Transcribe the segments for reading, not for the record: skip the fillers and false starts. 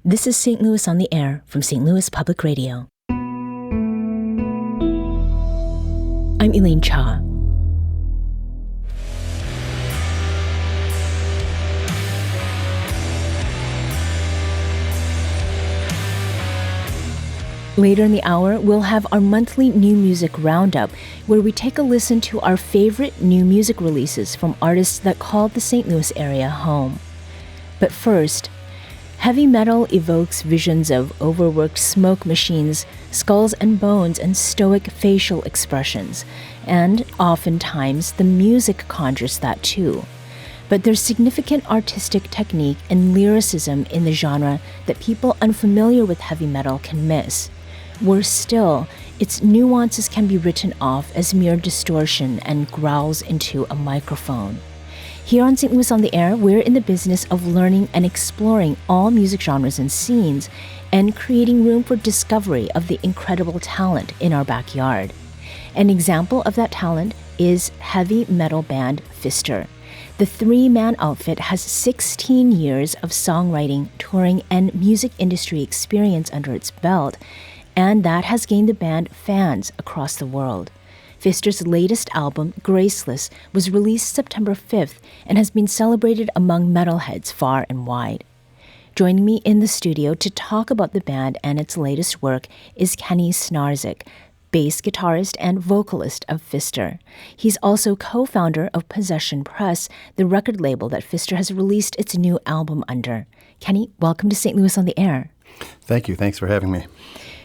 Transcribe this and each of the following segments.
This is St. Louis on the Air from St. Louis Public Radio. I'm Elaine Cha. Later in the hour, we'll have our monthly new music roundup, where we take a listen to our favorite new music releases from artists that call the St. Louis area home. But first, heavy metal evokes visions of overworked smoke machines, skulls and bones, and stoic facial expressions, and oftentimes the music conjures that too. But there's significant artistic technique and lyricism in the genre that people unfamiliar with heavy metal can miss. Worse still, its nuances can be written off as mere distortion and growls into a microphone. Here on St. Louis on the Air, we're in the business of learning and exploring all music genres and scenes, and creating room for discovery of the incredible talent in our backyard. An example of that talent is heavy metal band Fister. The three-man outfit has 16 years of songwriting, touring, and music industry experience under its belt, and that has gained the band fans across the world. Fister's latest album, Graceless, was released September 5th and has been celebrated among metalheads far and wide. Joining me in the studio to talk about the band and its latest work is Kenny Snarzyk, bass guitarist and vocalist of Fister. He's also co-founder of Possession Press, the record label that Fister has released its new album under. Kenny, welcome to St. Louis on the Air. Thank you. Thanks for having me.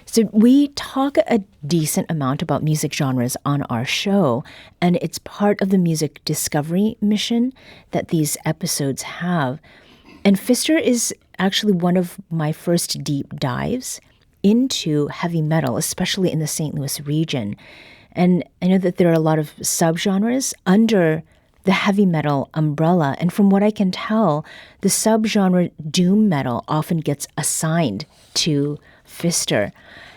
So we talk a decent amount about music genres on our show, and it's part of the music discovery mission that these episodes have. And Fister is actually one of my first deep dives into heavy metal, especially in the St. Louis region. And I know that there are a lot of subgenres under the heavy metal umbrella, and from what I can tell, the subgenre doom metal often gets assigned to Fister.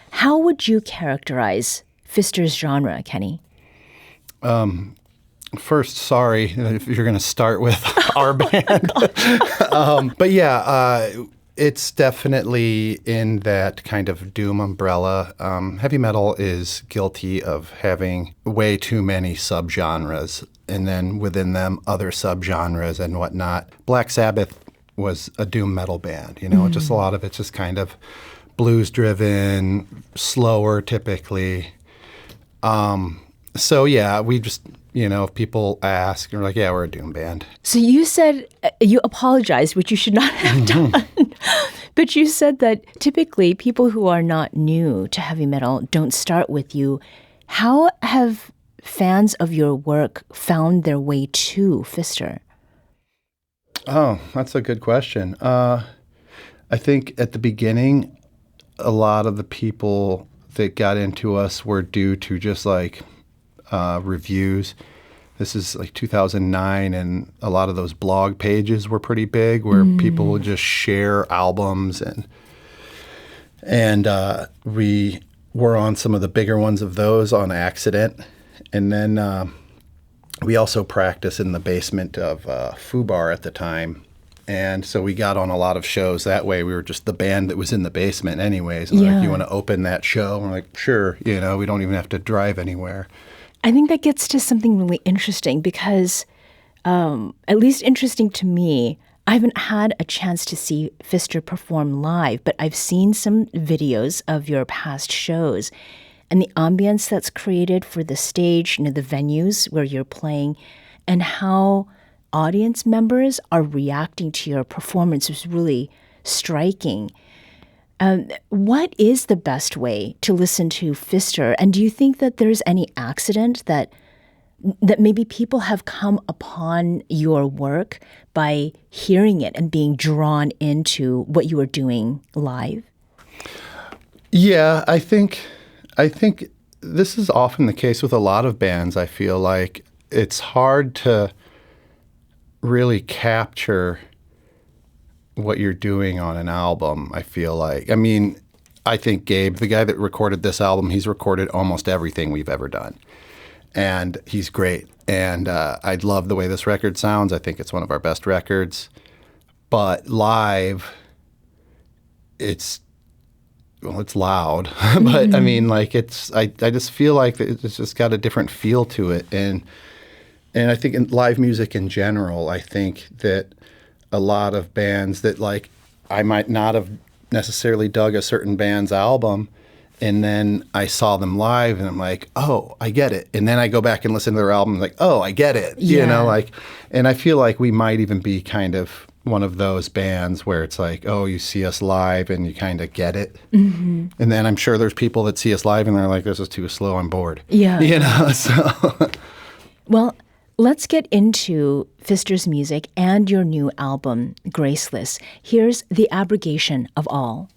How would you characterize Fister's genre, Kenny? First, sorry if you're going to start with our band. But yeah, it's definitely in that kind of doom umbrella. Heavy metal is guilty of having way too many subgenres, and then within them, other subgenres and whatnot. Black Sabbath was a doom metal band, just a lot of it's just kind of blues-driven, slower typically. So yeah, we just, if people ask, we're like, yeah, we're a doom band. So you said, you apologized, which you should not have done. But you said that typically people who are not new to heavy metal don't start with you. How have fans of your work found their way to Fister? Oh, that's a good question. I think at the beginning, a lot of the people that got into us were due to just like reviews. This is like 2009, and a lot of those blog pages were pretty big where people would just share albums, and we were on some of the bigger ones of those on accident. And then we also practiced in the basement of Fubar at the time. And so we got on a lot of shows that way. We were just the band that was in the basement anyways. And like, you want to open that show? And we're like, sure, we don't even have to drive anywhere. I think that gets to something really interesting because, at least interesting to me, I haven't had a chance to see Fister perform live, but I've seen some videos of your past shows and the ambience that's created for the stage, the venues where you're playing, and how audience members are reacting to your performance is really striking. What is the best way to listen to Fister? And do you think that there's any accident that maybe people have come upon your work by hearing it and being drawn into what you are doing live? Yeah, I think this is often the case with a lot of bands. I feel like it's hard to really capture what you're doing on an album, I feel like. I mean, I think Gabe, the guy that recorded this album, he's recorded almost everything we've ever done. And he's great. And I love the way this record sounds. I think it's one of our best records. But live, it's loud, but I mean, like I just feel like it's just got a different feel to it, and I think in live music in general, I think that a lot of bands that like I might not have necessarily dug a certain band's album, and then I saw them live, and I'm like, oh, I get it, and then I go back and listen to their album, like, oh, I get it, you know, like, and I feel like we might even be kind of one of those bands where it's like, oh, you see us live and you kind of get it. And then I'm sure there's people that see us live and they're like, this is too slow, I'm bored. Yeah. You know, so. Well, let's get into Pfister's music and your new album, Graceless. Here's The Abrogation of All.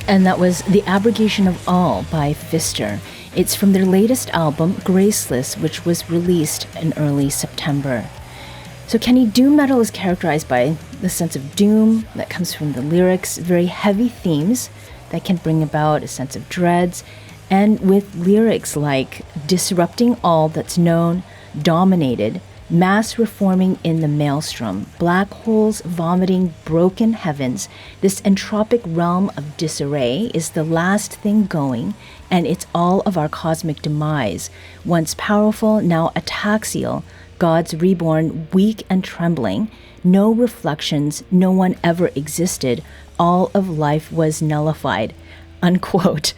And that was The Abrogation of All by Pfister. It's from their latest album, Graceless, which was released in early September. So Kenny, doom metal is characterized by the sense of doom that comes from the lyrics, very heavy themes that can bring about a sense of dreads, and with lyrics like disrupting all that's known, dominated, mass reforming in the maelstrom, black holes vomiting broken heavens. This entropic realm of disarray is the last thing going, and it's all of our cosmic demise. Once powerful, now ataxial, gods reborn, weak and trembling. No reflections, no one ever existed. All of life was nullified. Unquote.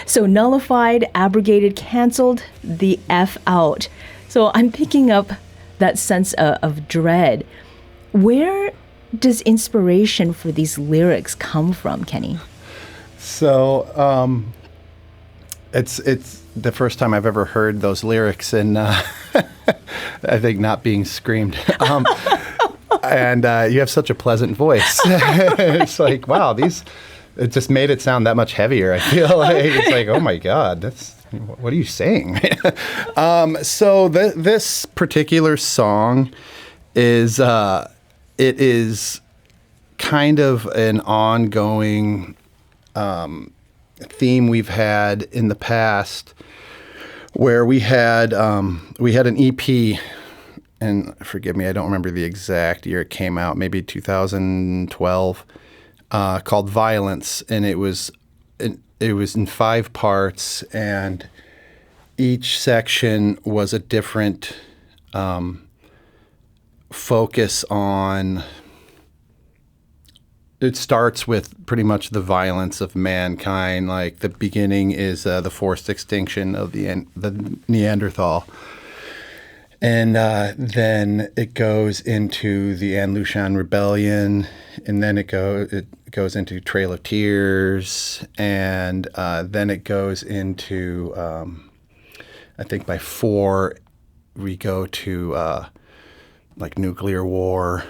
So nullified, abrogated, canceled, the F out. So I'm picking up that sense of dread. Where does inspiration for these lyrics come from, Kenny? So it's the first time I've ever heard those lyrics, and I think not being screamed. And you have such a pleasant voice. It's like, wow, it just made it sound that much heavier. I feel like it's like, oh my God, what are you saying? So this particular song is it is kind of an ongoing theme we've had in the past, where we had an EP, and forgive me, I don't remember the exact year it came out, maybe 2012, called Violence, and it was in 5 parts, and each section was a different focus on. It starts with pretty much the violence of mankind. Like the beginning is the forced extinction of the Neanderthal, and then it goes into the Aleutian Rebellion, and then it goes into Trail of Tears, and then it goes into I think by 4 we go to like nuclear war,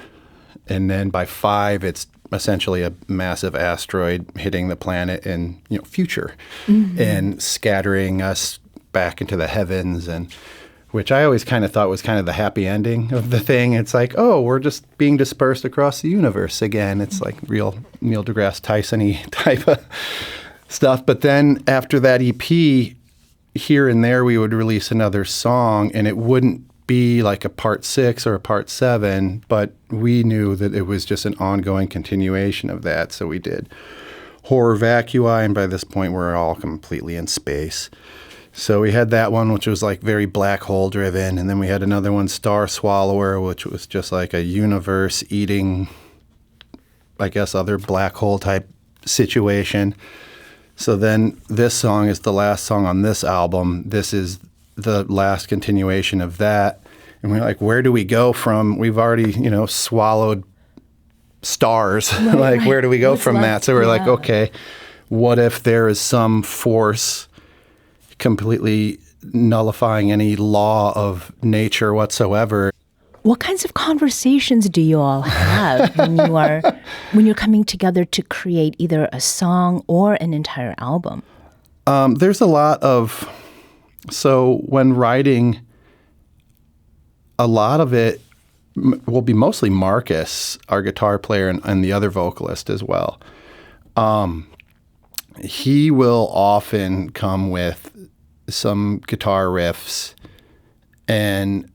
and then by 5 it's essentially a massive asteroid hitting the planet in future, and scattering us back into the heavens, and which I always kind of thought was kind of the happy ending of the thing. It's like, oh, we're just being dispersed across the universe again. It's like real Neil deGrasse Tyson-y type of stuff. But then after that EP, here and there we would release another song, and it wouldn't be like a part 6 or a part 7, but we knew that it was just an ongoing continuation of that. So we did Horror Vacui, and by this point we're all completely in space. So we had that one, which was like very black hole driven. And then we had another one, Star Swallower, which was just like a universe eating, I guess, other black hole type situation. So then this song is the last song on this album. This is the last continuation of that. And we're like, where do we go from? We've already, swallowed stars. Right, where do we go What's from left? that? So we're like, okay, what if there is some force completely nullifying any law of nature whatsoever? What kinds of conversations do you all have when you're coming together to create either a song or an entire album? There's a lot of, so when writing, a lot of it will be mostly Marcus, our guitar player, and the other vocalist as well. He will often come with some guitar riffs and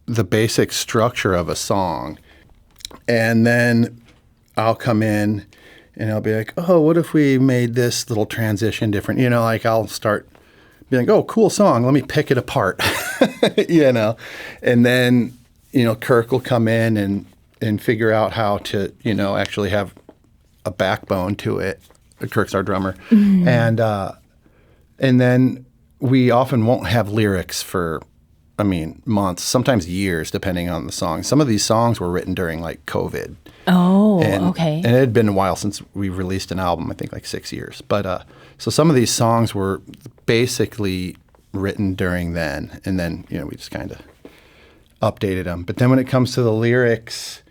the basic structure of a song. And then I'll come in and I'll be like, oh, what if we made this little transition different? I'll start being like, oh, cool song. Let me pick it apart, And then, Kirk will come in and figure out how to, actually have a backbone to it. Kirk's our drummer. Mm-hmm. And then we often won't have lyrics for, months, sometimes years, depending on the song. Some of these songs were written during like COVID. Oh, okay. And it had been a while since we released an album, I think like 6 years. But so some of these songs were basically written during then. And then, we just kind of updated them. But then when it comes to the lyrics,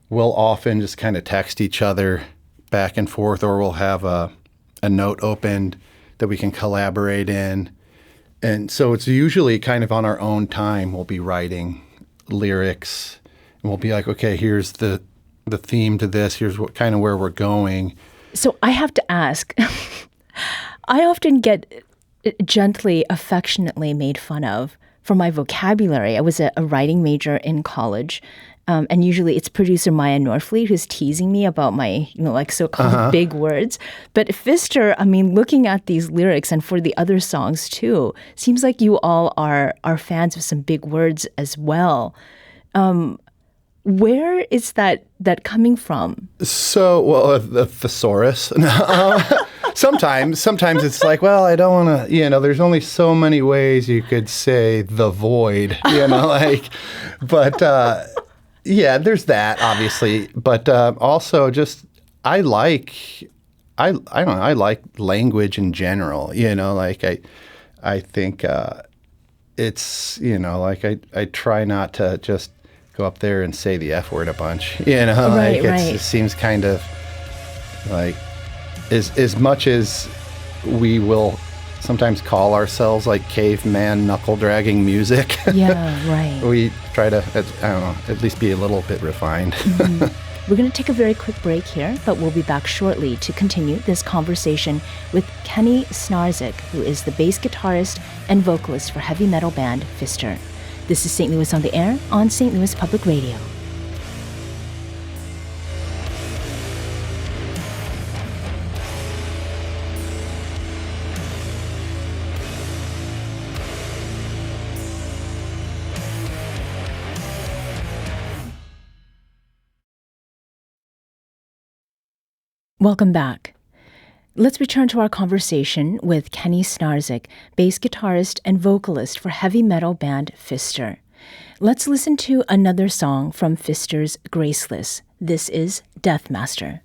we'll often just kind of text each other back and forth, or we'll have a note opened that we can collaborate in. And so it's usually kind of on our own time. We'll be writing lyrics, and we'll be like, okay, here's the theme to this. Here's what kind of where we're going. So I have to ask, I often get gently, affectionately made fun of for my vocabulary. I was a writing major in college. And usually it's producer Maya Norfleet who's teasing me about my, so-called big words. But Pfister, looking at these lyrics and for the other songs too, seems like you all are fans of some big words as well. Where is that coming from? So, well, the thesaurus. Sometimes it's like, well, I don't want to, there's only so many ways you could say the void, but... yeah, there's that, obviously, but also just I like language in general. I think it's I try not to just go up there and say the F word a bunch. Right. It seems kind of like as much as we will sometimes call ourselves like caveman knuckle dragging music. Yeah, right. We try to, at least be a little bit refined. Mm-hmm. We're going to take a very quick break here, but we'll be back shortly to continue this conversation with Kenny Snarzyk, who is the bass guitarist and vocalist for heavy metal band Pfister. This is St. Louis on the Air on St. Louis Public Radio. Welcome back. Let's return to our conversation with Kenny Snarzyk, bass guitarist and vocalist for heavy metal band Pfister. Let's listen to another song from Pfister's Graceless. This is Deathmaster.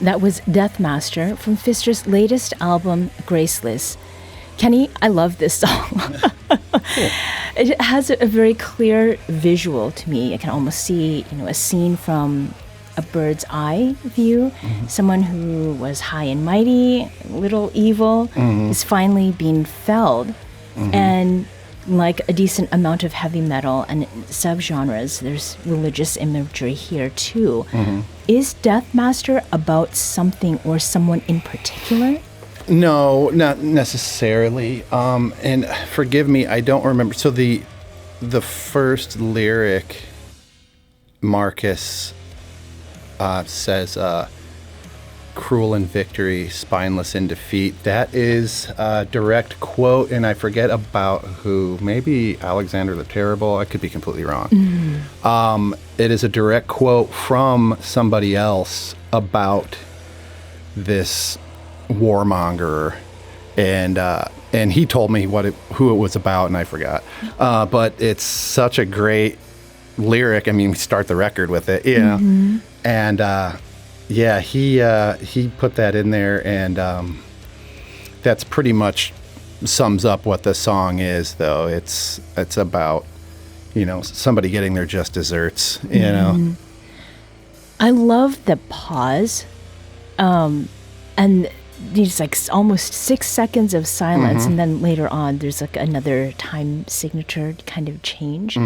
That was Deathmaster from Pfister's latest album, Graceless. Kenny, I love this song. Cool. It has a very clear visual to me. I can almost see, a scene from a bird's eye view. Someone who was high and mighty, little evil, is finally being felled. And like a decent amount of heavy metal and subgenres, there's religious imagery here too. Is Deathmaster about something or someone in particular? No, not necessarily. And forgive me, I don't remember. So the first lyric, Marcus says, cruel in victory, spineless in defeat. That is a direct quote, and I forget about who. Maybe Alexander the Terrible. I could be completely wrong. It is a direct quote from somebody else about this warmonger, and he told me who it was about, and I forgot. But it's such a great lyric. I mean, we start the record with it, you know, and yeah, he put that in there, and that's pretty much sums up what the song is. Though it's about, you know, somebody getting their just desserts, you know. I love the pause, and these like almost 6 seconds of silence, and then later on there's like another time signature kind of change.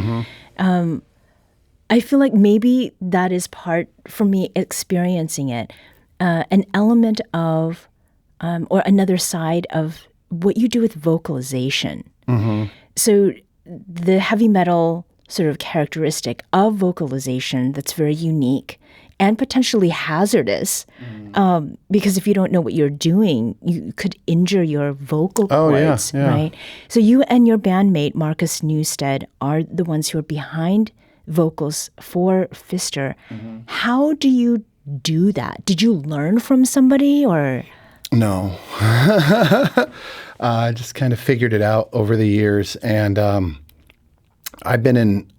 I feel like maybe that is part, for me, experiencing it, an element of, or another side of what you do with vocalization. So the heavy metal sort of characteristic of vocalization that's very unique and potentially hazardous, because if you don't know what you're doing, you could injure your vocal cords, right? So you and your bandmate, Marcus Newstead, are the ones who are behind vocals for Pfister. How do you do that? Did you learn from somebody, or? No. I just kind of figured it out over the years, and I've been in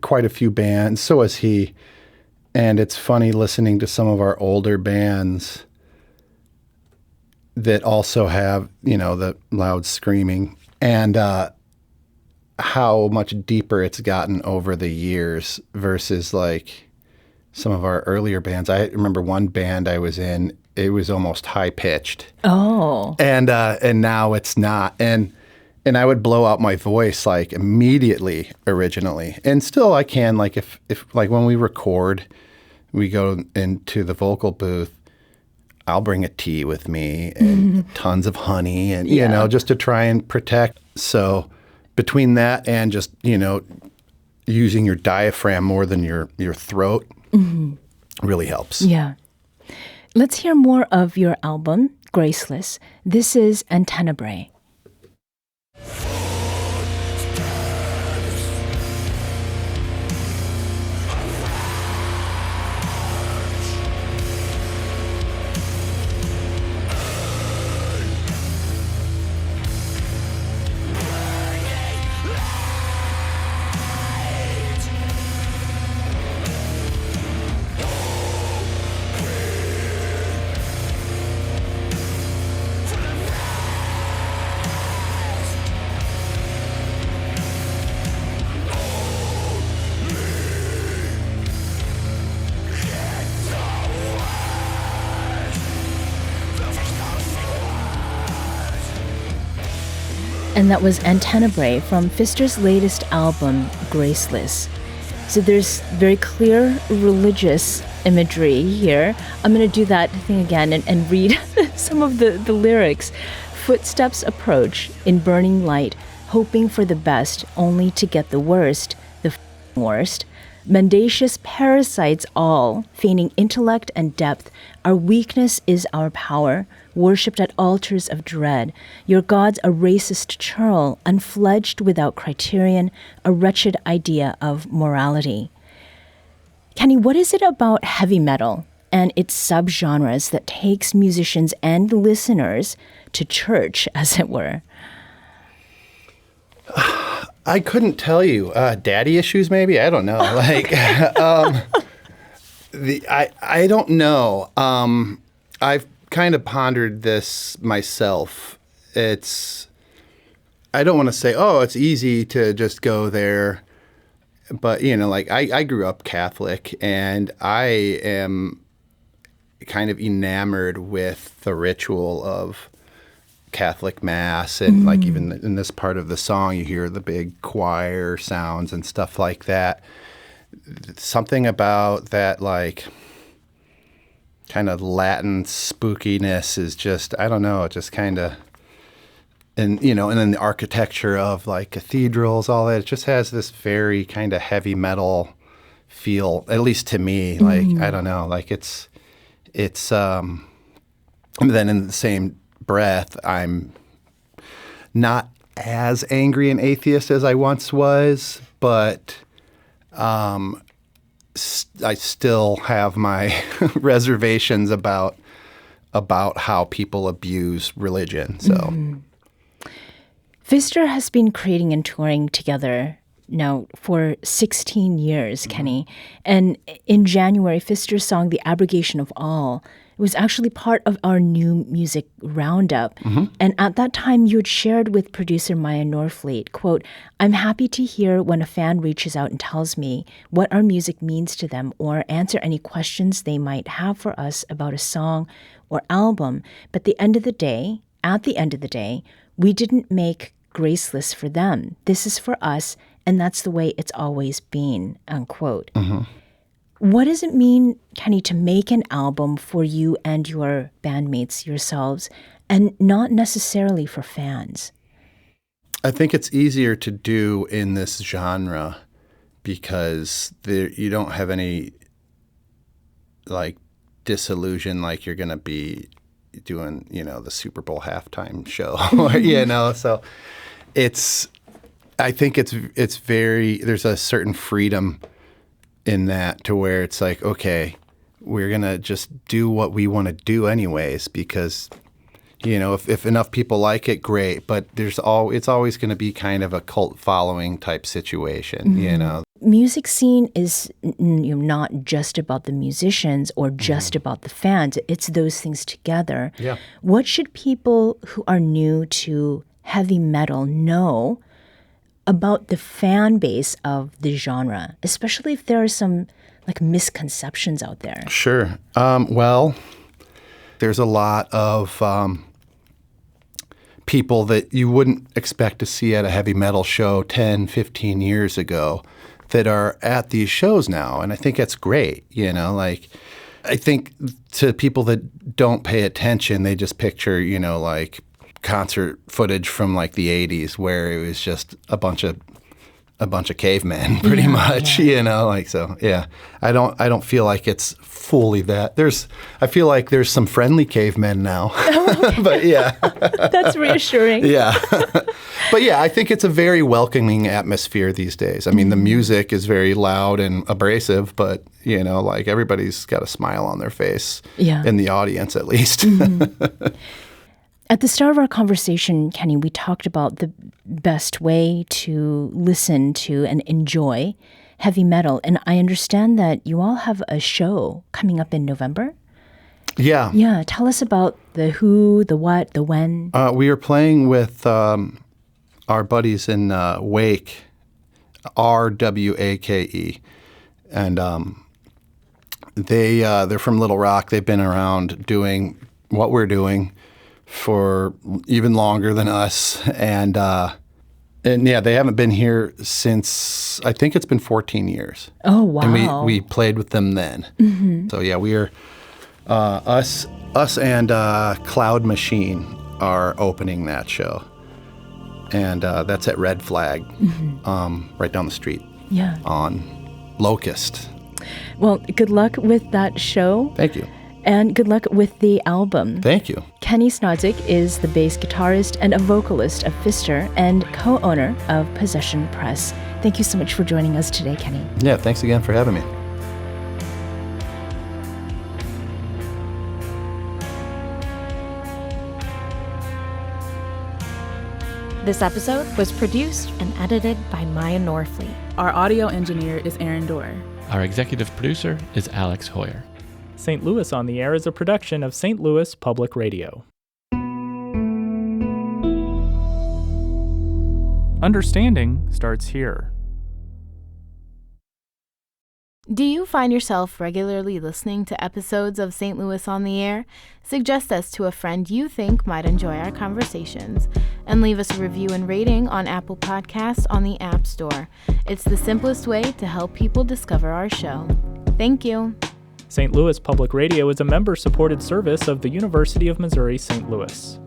quite a few bands, so has he, and it's funny listening to some of our older bands that also have, you know, the loud screaming, and how much deeper it's gotten over the years versus like some of our earlier bands. I remember one band I was in, it was almost high pitched. Oh. And now it's not. And I would blow out my voice like immediately originally. And still I can, like if like when we record, we go into the vocal booth, I'll bring a tea with me and tons of honey and you know, just to try and protect. So between that and just, you know, using your diaphragm more than your throat really helps. Yeah. Let's hear more of your album, Graceless. This is Antenabrae. And that was Antenabrae from Pfister's latest album, Graceless. So there's very clear religious imagery here. I'm going to do that thing again and read some of the lyrics. Footsteps approach in burning light, hoping for the best, only to get the worst, the worst. Mendacious parasites all, feigning intellect and depth. Our weakness is our power, worshipped at altars of dread. Your god's a racist churl, unfledged without criterion, a wretched idea of morality. Kenny, what is it about heavy metal and its subgenres that takes musicians and listeners to church, as it were? I couldn't tell you. Daddy issues, maybe? I don't know. Like, I don't know. I've kind of pondered this myself. I don't want to say, oh, it's easy to just go there. But, like I grew up Catholic, and I am kind of enamored with the ritual of Catholic Mass. And like even in this part of the song, you hear the big choir sounds and stuff like that. Something about that, like, kind of Latin spookiness is just, I don't know, it just kind of, and then the architecture of like cathedrals, all that, it just has this very kind of heavy metal feel, at least to me. Like, I don't know, like it's and then in the same breath, I'm not as angry and atheist as I once was, but I still have my reservations about how people abuse religion. So, Pfister has been creating and touring together now for 16 years, Kenny. And in January, Pfister's song "The Abrogation of All" was actually part of our new music roundup. And at that time, you had shared with producer Maya Norfleet, quote, "I'm happy to hear when a fan reaches out and tells me what our music means to them or answer any questions they might have for us about a song or album. But at the end of the day, we didn't make Graceless for them. This is for us, and that's the way it's always been," unquote. What does it mean, Kenny, to make an album for you and your bandmates, yourselves, and not necessarily for fans? I think it's easier to do in this genre because you don't have any like disillusion, like you're going to be doing, the Super Bowl halftime show, so I think it's very, there's a certain freedom in that to where it's like, okay, we're going to just do what we want to do anyways, because, if enough people like it, great. But it's always going to be kind of a cult following type situation, Music scene is not just about the musicians or just about the fans. It's those things together. Yeah. What should people who are new to heavy metal know about the fan base of the genre, especially if there are some like misconceptions out there? Sure. Well, there's a lot of people that you wouldn't expect to see at a heavy metal show 10, 15 years ago that are at these shows now. And I think that's great, like I think to people that don't pay attention, they just picture, like concert footage from like the 80s where it was just a bunch of cavemen pretty much, so yeah. I don't feel like it's fully that. I feel like there's some friendly cavemen now. But yeah. That's reassuring. Yeah. But yeah, I think it's a very welcoming atmosphere these days. I mean, the music is very loud and abrasive, but like everybody's got a smile on their face. Yeah. In the audience at least. At the start of our conversation, Kenny, we talked about the best way to listen to and enjoy heavy metal. And I understand that you all have a show coming up in November. Yeah. Yeah. Tell us about the who, the what, the when. We are playing with our buddies in Wake, RWAKE. And they're from Little Rock. They've been around doing what we're doing for even longer than us, and yeah, they haven't been here since, I think it's been 14 years. Oh wow! And we played with them then. So yeah, we are us and Cloud Machine are opening that show, and that's at Red Flag, right down the street. Yeah. On Locust. Well, good luck with that show. Thank you. And good luck with the album. Thank you. Kenny Snarzyk is the bass guitarist and a vocalist of Pfister and co-owner of Possession Press. Thank you so much for joining us today, Kenny. Yeah, thanks again for having me. This episode was produced and edited by Maya Norfleet. Our audio engineer is Aaron Dorr. Our executive producer is Alex Hoyer. St. Louis on the Air is a production of St. Louis Public Radio. Understanding starts here. Do you find yourself regularly listening to episodes of St. Louis on the Air? Suggest us to a friend you think might enjoy our conversations, and leave us a review and rating on Apple Podcasts on the App Store. It's the simplest way to help people discover our show. Thank you. St. Louis Public Radio is a member-supported service of the University of Missouri St. Louis.